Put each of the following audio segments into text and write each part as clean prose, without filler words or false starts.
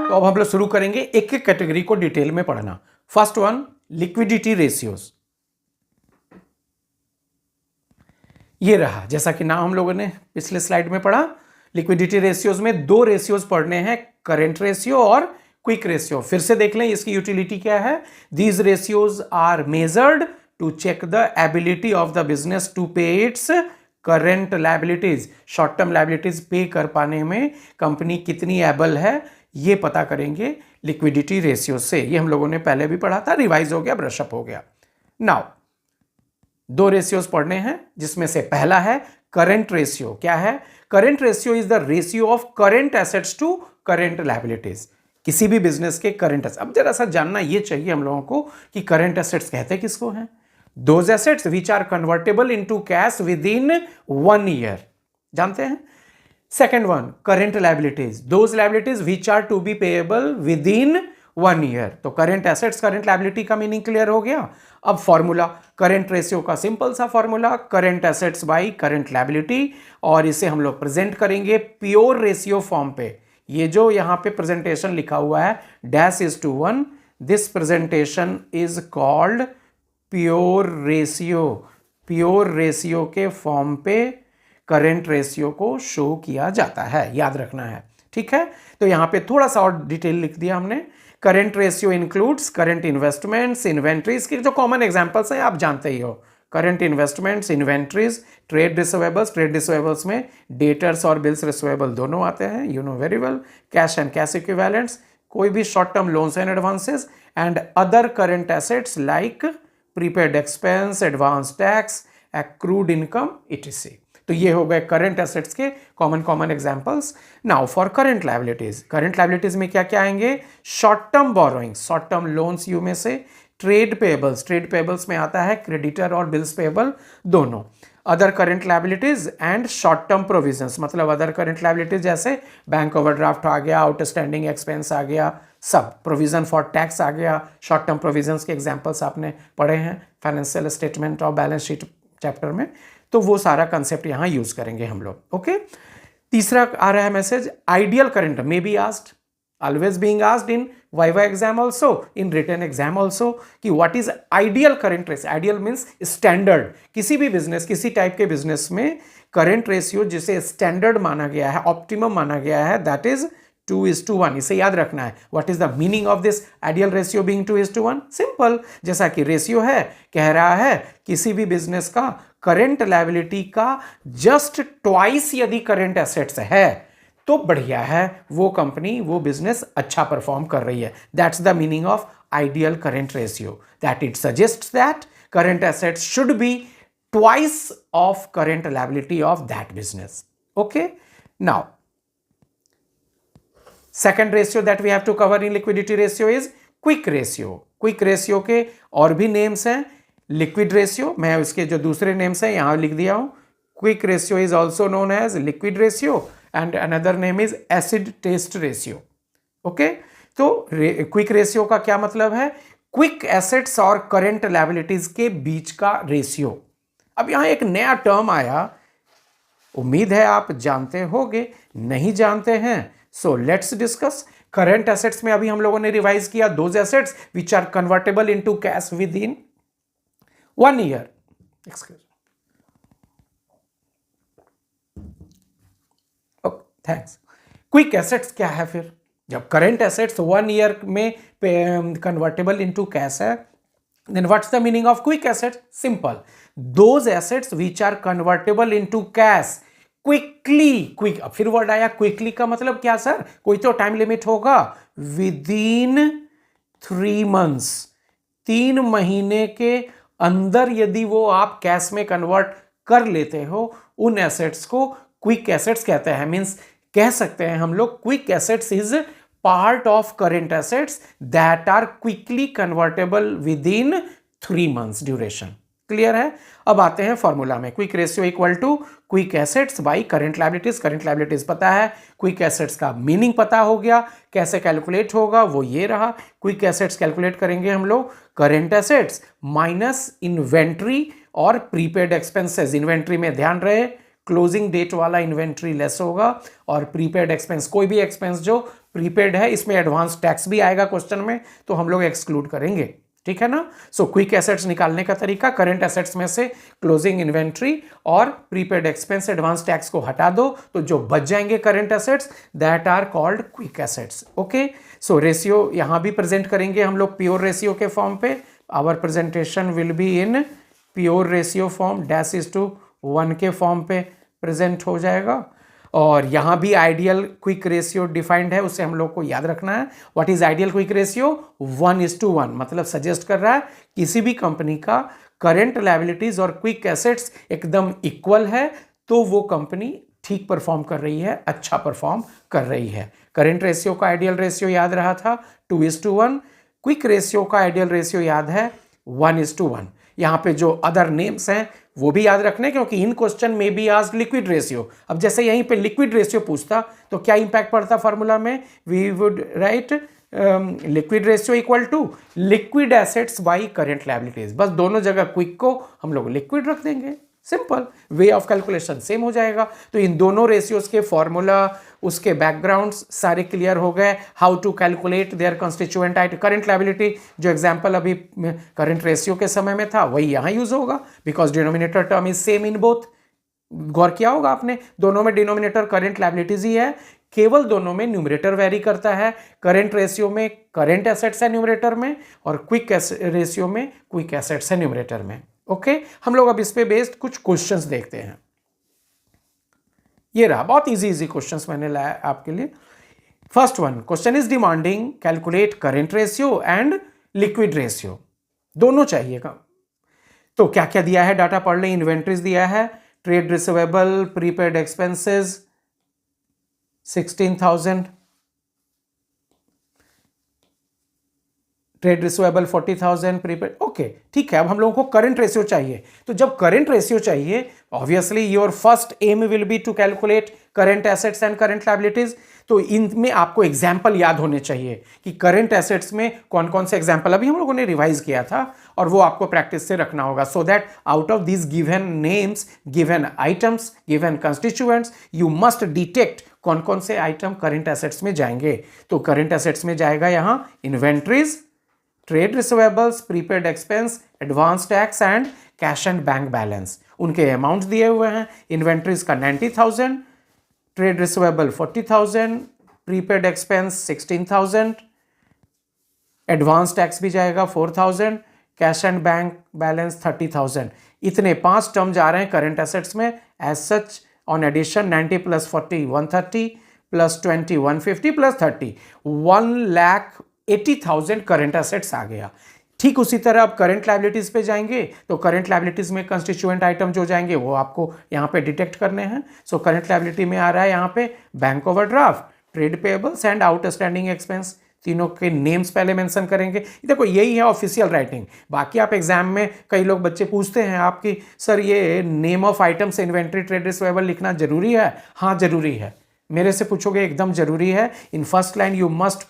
तो अब हम लोग शुरू करेंगे एक एक कैटेगरी को डिटेल में पढ़ना। First one, liquidity ratios. ये रहा, जैसा कि नाम हम लोगों ने पिछले स्लाइड में पढ़ा। लिक्विडिटी रेशियोज में दो रेशियोज पढ़ने हैं, करंट रेशियो और क्विक रेशियो। फिर से देख लें इसकी यूटिलिटी क्या है। These ratios are measured to check the ability of the business to pay its current liabilities. Short term liabilities pay कर पाने में कंपनी कितनी एबल है, ये पता करेंगे लिक्विडिटी रेशियो से। ये हम लोगों ने पहले भी पढ़ा था, रिवाइज हो गया, ब्रशअप हो गया। नाउ दो रेशियोज पढ़ने हैं, जिसमें से पहला है करंट रेशियो। क्या है? Current ratio is the ratio of current assets to current liabilities. किसी भी बिजनेस के करंट एसेट्स। अब जरा सा जानना ये चाहिए हम लोगों को कि करंट एसेट्स कहते किसको हैं? Those assets which are convertible into cash within 1 year, जानते हैं। Second one, current liabilities, those liabilities which are to be payable within 1 year. तो करंट एसेट्स करंट लायबिलिटी का मीनिंग क्लियर हो गया। अब फॉर्मूला, करंट रेशियो का simple सा formula, current assets by current liability, और इसे हम लोग प्रेजेंट करेंगे प्योर रेशियो फॉर्म पे। ये जो यहां पे प्रेजेंटेशन लिखा हुआ है dash is to 1, this presentation is called pure ratio. Pure ratio के फॉर्म पे करंट रेशियो को शो किया जाता है, याद रखना है, ठीक है। तो यहां पे थोड़ा सा और डिटेल लिख दिया हमने। Current ratio includes current investments, inventories के जो कॉमन एग्जांपल्स हैं आप जानते ही हो। Current investments, inventories, trade receivables. Trade receivables में डेटर्स और बिल्स रिसीवेबल दोनों आते हैं, you know very well. Cash and cash equivalents, कोई भी short term loans and advances, and other current assets like prepaid expense, advance tax, accrued income, etc.. तो ये हो गए करंट एसेट्स के common examples. Now for current liabilities, current liabilities में क्या क्या आएंगे? Short term borrowing, short term loans you में से। ट्रेड पेबल्स, ट्रेड पेबल्स में आता है क्रेडिटर और बिल्स पेबल दोनों। Other current liabilities and short term provisions, मतलब अदर करंट लायबिलिटीज जैसे बैंक ओवरड्राफ्ट आ गया, आउटस्टैंडिंग एक्सपेंस आ गया, सब। प्रोविजन फॉर टैक्स आ गया। शॉर्ट टर्म प्रोविजंस के एग्जांपल्स आपने पढ़े हैं फाइनेंशियल स्टेटमेंट और बैलेंस शीट चैप्टर में, तो वो सारा कंसेप्ट यहां यूज करेंगे हम लोग, ओके। तीसरा आ रहा है message, ideal current may be asked, always being asked in viva exam also, in written exam also, कि what is ideal current ratio? Ideal means standard। किसी भी बिजनेस, किसी टाइप के बिजनेस में करंट रेशियो जिसे स्टैंडर्ड माना गया है, ऑप्टिमम माना गया है, दैट इज 2:1। इसे याद रखना है। What is the meaning of this ideal ratio being 2:1? Simple, जैसा कि रेशियो है, कह रहा है किसी भी बिजनेस का करंट लायबिलिटी का जस्ट ट्वाइस यदि करंट एसेट्स है तो बढ़िया है, वो कंपनी, वो बिजनेस अच्छा परफॉर्म कर रही है। That's the meaning of ideal current ratio, that it suggests that current assets should be twice of current liability of that business, okay. Now second ratio that we have to cover in liquidity ratio is quick ratio। quick ratio के और भी names हैं। liquid ratio, मैं उसके जो दूसरे names हैं यहां लिख दिया हूं। quick ratio is also known as liquid ratio and another name is acid test ratio, okay। तो quick ratio का क्या मतलब है? quick assets और current liabilities के बीच का रेशियो। अब यहां एक नया टर्म आया, उम्मीद है आप जानते होंगे, नहीं जानते हैं so let's discuss. Current assets में अभी हम लोगों ने रिवाइज किया, those assets which are convertible into cash within 1 year. Thanks. Quick assets क्या है फिर? जब करंट एसेट्स 1 ईयर में कन्वर्टेबल इनटू कैश है, then what's the meaning of quick assets? Simple, those assets which are convertible into cash quickly। Quick, फिर word आया quickly का मतलब क्या सर? कोई तो टाइम लिमिट होगा। विदिन 3 months, 3 महीने के अंदर यदि वो आप कैश में कन्वर्ट कर लेते हो, उन एसेट्स को क्विक एसेट्स कहते हैं। मींस कह सकते हैं हम लोग quick assets is part of current assets that are quickly convertible within 3 months duration. Clear है? अब आते हैं फॉर्मूला में। Quick ratio equal to quick assets by current liabilities. Current liabilities पता है, क्विक एसेट्स का मीनिंग पता हो गया, कैसे कैलकुलेट होगा वो ये रहा। क्विक एसेट्स कैलकुलेट करेंगे हम लोग करंट एसेट्स माइनस इन्वेंट्री और प्रीपेड एक्सपेंसेस। इन्वेंट्री में ध्यान रहे क्लोजिंग डेट वाला इन्वेंट्री लेस होगा और प्रीपेड एक्सपेंस, कोई भी एक्सपेंस जो प्रीपेड है, इसमें एडवांस टैक्स भी आएगा क्वेश्चन में, तो हम लोग एक्सक्लूड करेंगे, ठीक है ना। सो क्विक एसेट्स निकालने का तरीका, करंट एसेट्स में से क्लोजिंग इन्वेंट्री और प्रीपेड एक्सपेंस एडवांस टैक्स को हटा दो, तो जो बच जाएंगे current assets that are called quick assets. Okay, so ratio यहां भी प्रेजेंट करेंगे हम लोग प्योर रेशियो के फॉर्म पे। Our presentation will be in pure ratio form, -1 के फॉर्म पे प्रेजेंट हो जाएगा। और यहां भी आइडियल क्विक रेशियो डिफाइंड है, उसे हम लोग को याद रखना है। What is ideal quick ratio? 1:1, मतलब सजेस्ट कर रहा है किसी भी कंपनी का करंट लायबिलिटीज और क्विक एसेट्स एकदम इक्वल है तो वो कंपनी ठीक परफॉर्म कर रही है, अच्छा परफॉर्म कर रही है। करंट रेशियो का आइडियल रेशियो याद रहा था 2:1, क्विक रेशियो का आइडियल रेशियो याद है 1:1। यहाँ पे जो अदर नेम्स हैं वो भी याद रखने, क्योंकि इन क्वेश्चन में बी आज लिक्विड रेशियो। अब जैसे यहीं पे लिक्विड रेशियो पूछता तो क्या इंपैक्ट पड़ता फॉर्मूला में? We would write liquid ratio equal to liquid assets by current liabilities. बस दोनों जगह क्विक को हम लोग लिक्विड रख देंगे, simple way of calculation same हो जाएगा। तो इन दोनों रेशियोज के फॉर्मूला, उसके बैकग्राउंड्स सारे क्लियर हो गए। How to calculate their constituent item, current liability जो एग्जांपल अभी करंट रेशियो के समय में था वही यहाँ यूज होगा, because denominator term is same in both. गौर किया होगा आपने, दोनों में डिनोमिनेटर करंट लायबिलिटीज ही है, केवल दोनों में न्यूमरेटर वेरी करता है। करंट रेशियो में करंट एसेट्स है न्यूमरेटर में, और क्विक रेशियो में क्विक एसेट्स है न्यूमरेटर में। ओके, हम लोग अब इस पे बेस्ड कुछ क्वेश्चंस देखते हैं। ये रहा, बहुत इजी क्वेश्चंस मैंने लाया आपके लिए। First one question is demanding calculate current ratio and liquid ratio, दोनों चाहिएगा। तो क्या क्या दिया है डाटा पढ़ लें। इन्वेंट्रीज दिया है, trade receivable, prepaid expenses 16,000, trade receivable 40,000, prepaid. Okay ठीक है, अब हम लोगों को करंट रेशियो चाहिए। तो जब करंट रेशियो चाहिए, obviously your first aim will be to calculate current assets and current liabilities. तो इनमें आपको एग्जाम्पल याद होने चाहिए कि करंट एसेट्स में कौन कौन से एग्जाम्पल अभी हम लोगों ने रिवाइज किया था, और वो आपको प्रैक्टिस से रखना होगा, so that out of these given names, given items, given constituents, you must detect कौन कौन से आइटम करंट एसेट्स में जाएंगे। तो करंट एसेट्स में जाएगा यहां inventories, trade receivables, prepaid expense, advance tax and cash and bank balance. उनके अमाउंट दिए हुए हैं। इन्वेंट्रीज का 90,000, trade receivable 40,000, prepaid expense 16,000, advance tax भी जाएगा 4,000, कैश एंड बैंक बैलेंस 30,000। इतने 5 टर्म जा रहे हैं करंट एसेट्स में। As such on addition 90 + 40 130 + 20 150 + 30 1,80,000 current assets आ गया। ठीक उसी तरह अब करंट लायबिलिटीज पे जाएंगे, तो करंट लायबिलिटीज में कंस्टिट्यूएंट आइटम जो जाएंगे वो आपको यहाँ पे डिटेक्ट करने हैं। सो करंट लायबिलिटी में आ रहा है यहाँ पे bank overdraft, trade payables and outstanding expense. तीनों के नेम्स पहले मेंशन करेंगे। देखो यही है ऑफिशियल राइटिंग। बाकी आप एग्जाम में कई लोग बच्चे पूछते हैं आपकी, सर ये name of items inventory trade receivable लिखना जरूरी है? हाँ जरूरी है, मेरे से पूछोगे एकदम जरूरी है। In first line you must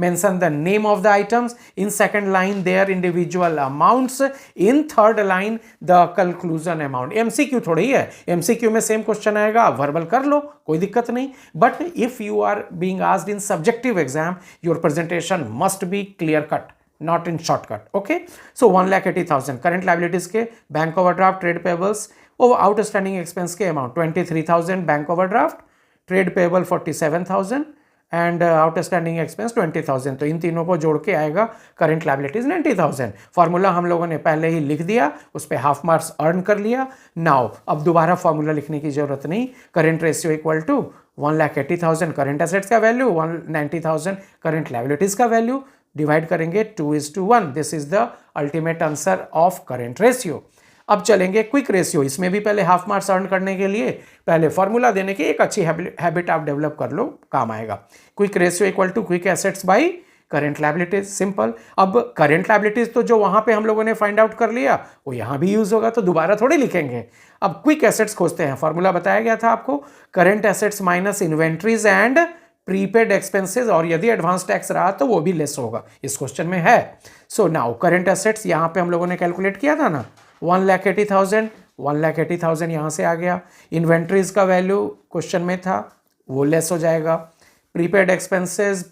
mention the name of the items, in second line their individual amounts, in third line the conclusion amount. MCQ थोड़ी ही है, एमसीक्यू में सेम क्वेश्चन आएगा, आप वर्बल कर लो, कोई दिक्कत नहीं। But if you are being asked in subjective exam, your presentation must be clear cut, not in shortcut. Okay, so 1,80,000 current liabilities के, bank overdraft, trade payables, outstanding expense के amount 23,000 bank overdraft, trade payable 47,000 and outstanding expense 20,000। तो इन तीनों को जोड़ के आएगा current liabilities 90,000। Formula हम लोगों ने पहले ही लिख दिया, उस पर हाफ मार्क्स अर्न कर लिया। नाउ अब दोबारा फॉर्मूला लिखने की जरूरत नहीं। Current ratio equal to 1,80,000 current assets का वैल्यू, 190,000 करंट लायबिलिटीज का वैल्यू, डिवाइड करेंगे 2:1। This is the ultimate answer of current ratio. अब चलेंगे क्विक रेशियो। इसमें भी पहले हाफ मार्क्स अर्न करने के लिए पहले फॉर्मूला देने की एक अच्छी हैबिट आप डेवलप कर लो, काम आएगा। Quick ratio equal to quick assets by current liabilities, simple. अब करंट लायबिलिटीज तो जो वहां पे हम लोगों ने फाइंड आउट कर लिया वो यहां भी यूज होगा, तो दोबारा थोड़ी लिखेंगे। अब क्विक एसेट्स खोजते हैं। फॉर्मूला बताया गया था आपको, current assets minus inventories and prepaid expenses, और यदि एडवांस टैक्स रहा तो वो भी लेस होगा, इस क्वेश्चन में है। सो नाउ करंट एसेट्स यहां पे हम लोगों ने कैलकुलेट किया था ना, 1,80,000 1,80,000 यहाँ से आ गया। इन्वेंट्रीज का वैल्यू क्वेश्चन में था, वो लेस हो जाएगा। प्रीपेड एक्सपेंसेस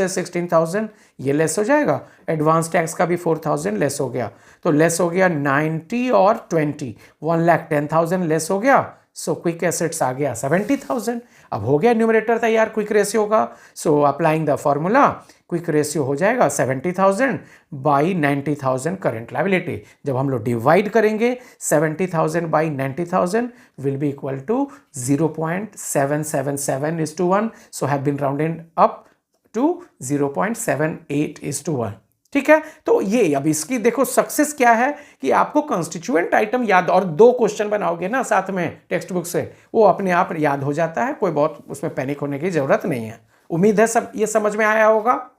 16,000, ये लेस हो जाएगा। एडवांस टैक्स का भी 4,000 लेस हो गया, तो लेस हो गया 90 और 20, 1,10,000 लेस हो गया। सो क्विक एसेट्स आ गया 70,000। अब हो गया न्यूमरेटर तैयार क्विक रेशियो का। So applying the formula, quick ratio हो जाएगा 70,000 बाई 90,000 करंट लायबिलिटी। जब हम लोग डिवाइड करेंगे 70,000 by 90,000 will be equal to 0.777:1। So have been rounded up to 0.78:1। ठीक है, तो ये अब इसकी देखो सक्सेस क्या है कि आपको कंस्टिट्यूएंट आइटम याद, और 2 क्वेश्चन बनाओगे ना साथ में टेक्स्ट बुक से, वो अपने आप याद हो जाता है, कोई बहुत उसमें पैनिक होने की जरूरत नहीं है। उम्मीद है सब ये समझ में आया होगा।